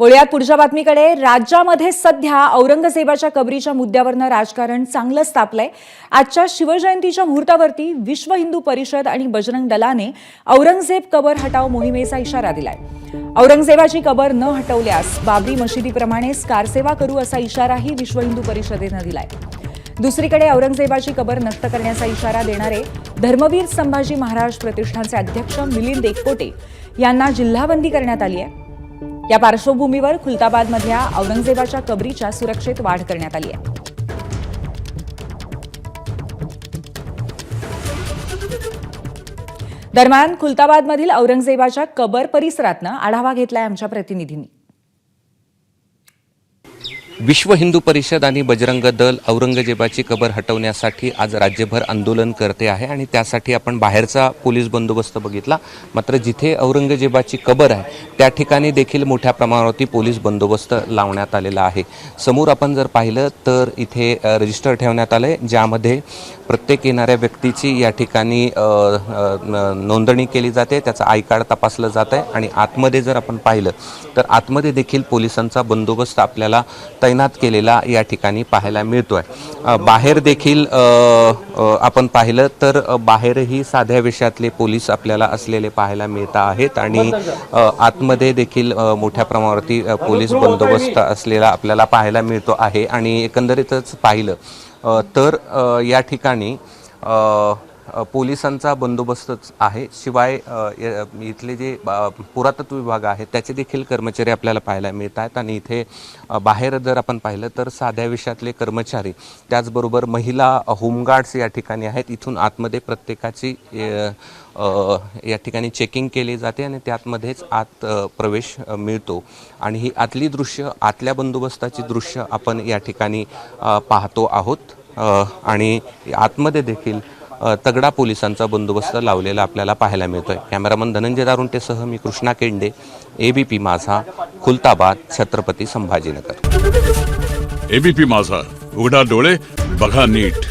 वळूयात पुढच्या बातमीकडे। राज्यामध्ये सध्या औरंगजेबाच्या कबरीच्या मुद्द्यावरनं राजकारण चांगलंच तापलंय। आजच्या शिवजयंतीच्या मुहूर्तावरती विश्व हिंदू परिषद आणि बजरंग दलाने औरंगजेब कबर हटाव मोहिमेचा इशारा दिलाय। औरंगजेबाची कबर न हटवल्यास बाबरी मशिदीप्रमाणेच कारसेवा करू असा इशाराही विश्व हिंदू परिषदेनं दिलाय। दुसरीकडे औरंगजेबाची कबर नष्ट करण्याचा इशारा देणारे धर्मवीर संभाजी महाराज प्रतिष्ठानचे अध्यक्ष मिलिंद एककोटे यांना जिल्हाबंदी करण्यात आली आहे। या पार्श्वभूमीवर खुलताबादमधल्या औरंगजेबाच्या कबरीच्या सुरक्षेत वाढ करण्यात आली आहे। दरम्यान खुलताबादमधील औरंगजेबाच्या कबर परिसरातनं आढावा घेतलाय आमच्या प्रतिनिधींनी। विश्व हिंदू परिषद आणि बजरंग दल औरंगजेबाची कबर हटवण्यासाठी आज राज्यभर आंदोलन करते आहे आणि त्यासाठी आपण बाहेरचा पोलीस बंदोबस्त बघितला। मात्र जिथे औरंगजेबाची कबर आहे त्या ठिकाणी देखील मोठ्या प्रमाणावरती पोलीस बंदोबस्त लावण्यात आलेला आहे। समोर आपण जर पाहिलं तर इथे रजिस्टर ठेवण्यात आले, ज्यामध्ये प्रत्येक येणाऱ्या व्यक्तीची या ठिकाणी नोंदणी केली जाते, त्याचं आय कार्ड तपासलं जात आहे आणि आतमध्ये जर आपण पाहिलं तर आतमध्ये देखील पोलिसांचा बंदोबस्त आपल्याला तैनात केलेला या ठिकाणी पाहायला मिळतोय। बाहेर देखील आपण पाहिलं तर बाहेरही साध्या वेशातले पोलीस आपल्याला असलेले पाहायला मिळत आहेत आणि आतमध्ये देखील मोठ्या प्रमाणावरती पोलीस बंदोबस्त असलेला आपल्याला पाहायला मिळतो आहे। आणि एकंदरीतच पाहिलं तर या ठिकाणी पोलिसांचा बंदोबस्तच आहे, शिवाय इथले जे पुरातत्व विभाग आहे त्याचे देखील कर्मचारी आपल्याला पाहायला मिळत आहेत। आणि इथे बाहेर जर आपण पाहिलं तर साध्या वेशातले कर्मचारी, त्याचबरोबर महिला होमगार्ड्स या ठिकाणी आहेत। इथून आतमध्ये प्रत्येकाची या ठिकाणी चेकिंग केली जाते आणि त्यातमध्येच आत प्रवेश मिळतो। आणि ही आतली दृश्य, आतल्या बंदोबस्ताची दृश्य आपण या ठिकाणी पाहतो आहोत। आणि आतमध्ये देखील तगडा पोलिसांचा बंदोबस्त लावलेला आपल्याला पाहायला मिळतोय। कॅमेरामन धनंजय दारुंटेसह मी कृष्णा केंडे, एबीपी माझा, खुलताबाद, छत्रपती संभाजीनगर। एबीपी माझा, उघडा डोळे बघा नीट।